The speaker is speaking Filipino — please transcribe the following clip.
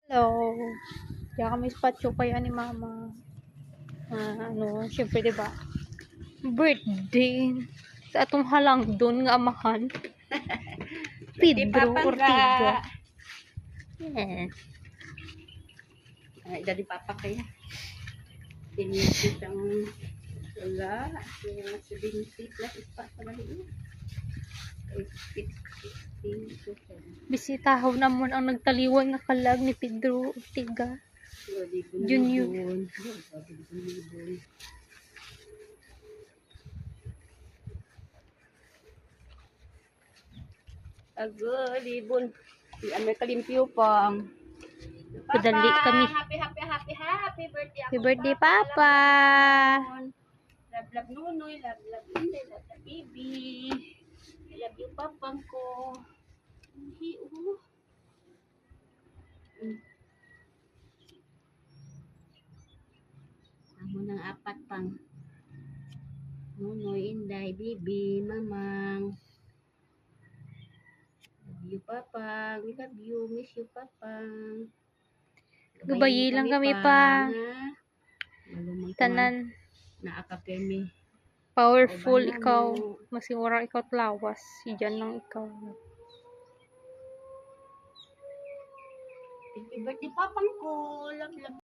Hello. Kaya kami spatcho kaya ni mama. Syempre, diba? Birthday. Sa atong halang doon nga amahan. Pedro Ortiga. Yes. Ay, dari papa kaya. Pinisip ang wala. Kaya 70 plus ispat pa rin. Bisitahaw naman ang nagtaliwan nga kalag ni Pedro Ortiga. Junior. Ago, libon. May kalimpyo pang. Padali kami. Happy birthday. Happy birthday, Papa! Love, love, Nunoy. Love, love, Inday. Love, love, baby. I love you, papang ko. Amo ng apat pang. Nunoy, Inday, baby, mamang. Love you, papang. We love you. Miss you, papang. Gabayi lang kami pa. Tanan. Naakapemi. Powerful ikaw. Masimura ikaw tlawas. Si Jan lang ikaw. Happy birthday, papang ko. Love, love.